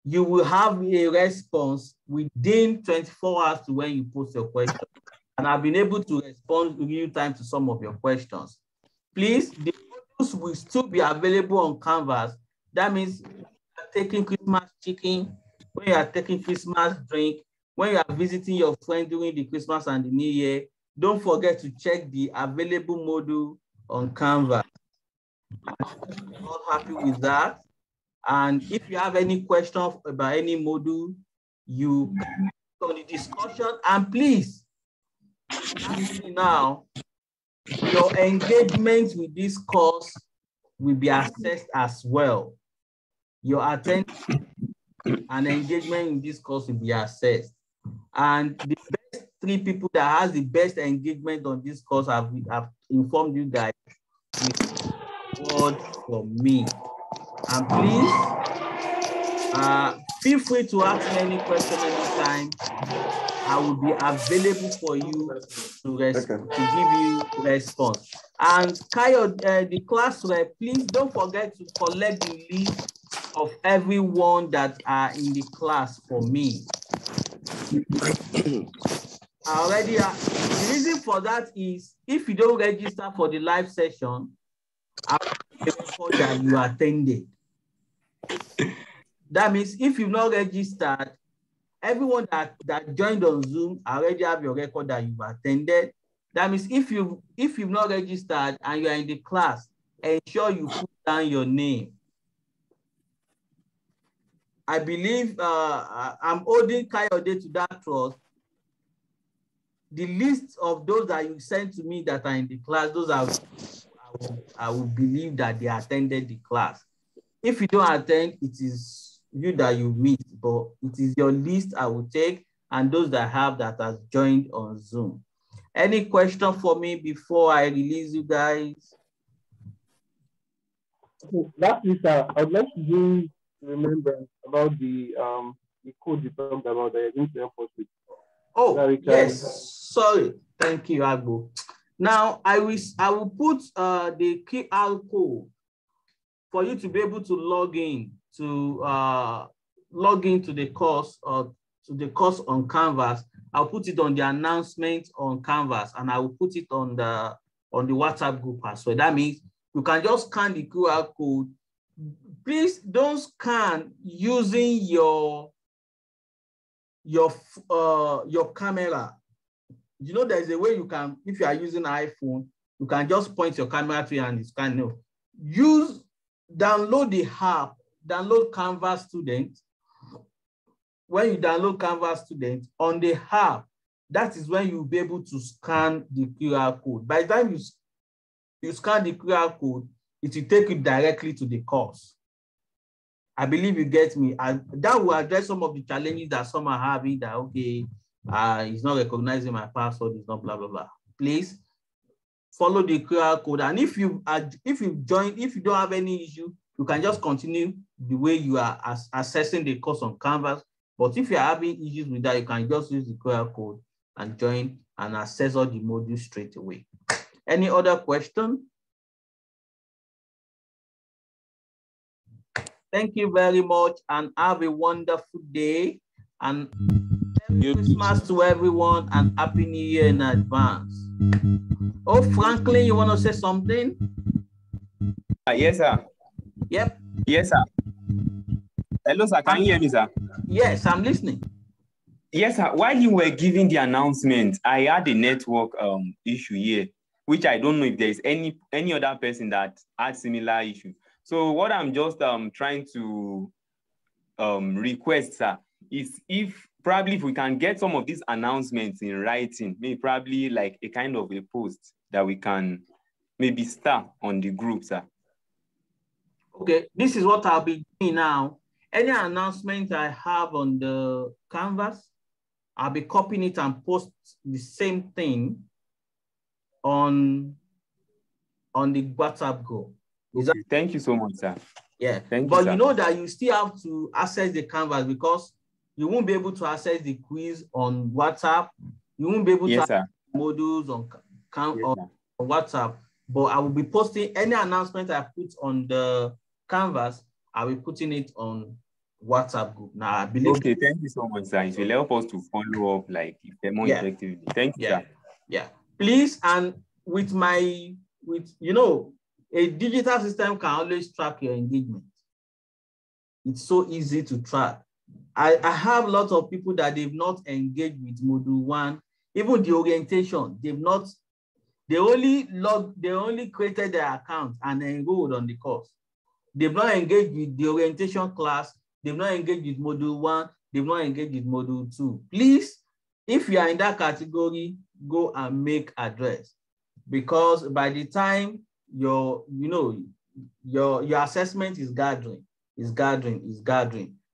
You will have a response within 24 hours to when you post your question. And I've been able to respond in real time to some of your questions. Please, the modules will still be available on Canvas. That means taking Christmas chicken, when you are taking Christmas drink, when you are visiting your friend during the Christmas and the New Year, don't forget to check the available module on Canvas. I'm all happy with that. And if you have any questions about any module, you can on the discussion. And please, now, your engagement with this course will be assessed as well. Your attendance and engagement in this course will be assessed. And the best 3 people that has the best engagement on this course have informed you guys with word from me. And please, feel free to ask me any question anytime. I will be available for you to give you response. And Kayo, the class rep, please don't forget to collect the list of everyone that are in the class for me. Already, the reason for that is if you don't register for the live session, I will record that you attended. That means if you've not registered, everyone that joined on Zoom already have your record that you've attended. That means if you've not registered and you are in the class, ensure you put down your name. I believe I'm holding Kayode to that trust. The list of those that you sent to me that are in the class, those I will believe that they attended the class. If you don't attend, it is you that you missed, but it is your list I will take and those that has joined on Zoom. Any question for me before I release you guys? Lastly, sir, I would like to bring remembrance about the code you talked about that you're going to help us with. Oh, yes. Sorry. Thank you, Agbo. Now, I will put the QR code for you to be able to log into the course or to the course on Canvas. I'll put it on the announcement on Canvas, and I will put it on the WhatsApp group as well. That means you can just scan the QR code. Please don't scan using your camera. You know, there's a way you can, if you are using an iPhone, you can just point your camera to it and scan. No, download the app, download Canvas Student. When you download Canvas Student on the app, that is when you'll be able to scan the QR code. By the time you scan the QR code, it will take you directly to the course. I believe you get me. And that will address some of the challenges that some are having, that, okay, it's not recognizing my password, it's not blah, blah, blah. Please follow the QR code. And if you don't have any issue, you can just continue the way you are assessing the course on Canvas. But if you're having issues with that, you can just use the QR code and join and access all the modules straight away. Any other question? Thank you very much and have a wonderful day. And Merry Christmas to everyone and Happy New Year in advance. Oh, Franklin, you want to say something? Yes, sir. Yep. Yes, sir. Hello, sir. Can you hear me, sir? Yes, I'm listening. Yes, sir. While you were giving the announcement, I had a network issue here, which I don't know if there's any other person that had similar issue. So what I'm just trying to request, sir, is if we can get some of these announcements in writing, maybe probably like a kind of a post that we can maybe start on the group, sir. Okay, this is what I'll be doing now. Any announcement I have on the Canvas, I'll be copying it and post the same thing on the WhatsApp group. Okay. Thank you so much, sir. Yeah, but you know that you still have to access the Canvas, because you won't be able to access the quiz on WhatsApp. You won't be able to access modules on WhatsApp. But I will be posting any announcement I put on the Canvas. I will be putting it on WhatsApp group. Now, I believe. Okay, thank you so much, sir. It will help us to follow up like more effectively. Thank you, sir. Yeah, please. And with a digital system can always track your engagement. It's so easy to track. I have lots of people that they've not engaged with module 1, even the orientation. They only created their account and enrolled on the course. They've not engaged with the orientation class. They've not engaged with module 1. They've not engaged with module 2. Please, if you are in that category, go and make address, because by the time your assessment is gathering,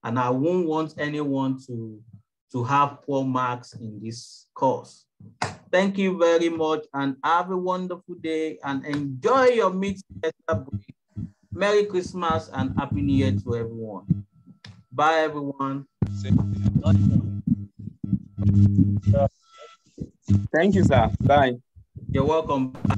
and I won't want anyone to have poor marks in this course. Thank you very much and have a wonderful day and enjoy your mid-semester break. Merry Christmas and Happy New Year to everyone. Bye, everyone. Thank you, sir. Bye. You're welcome. Bye.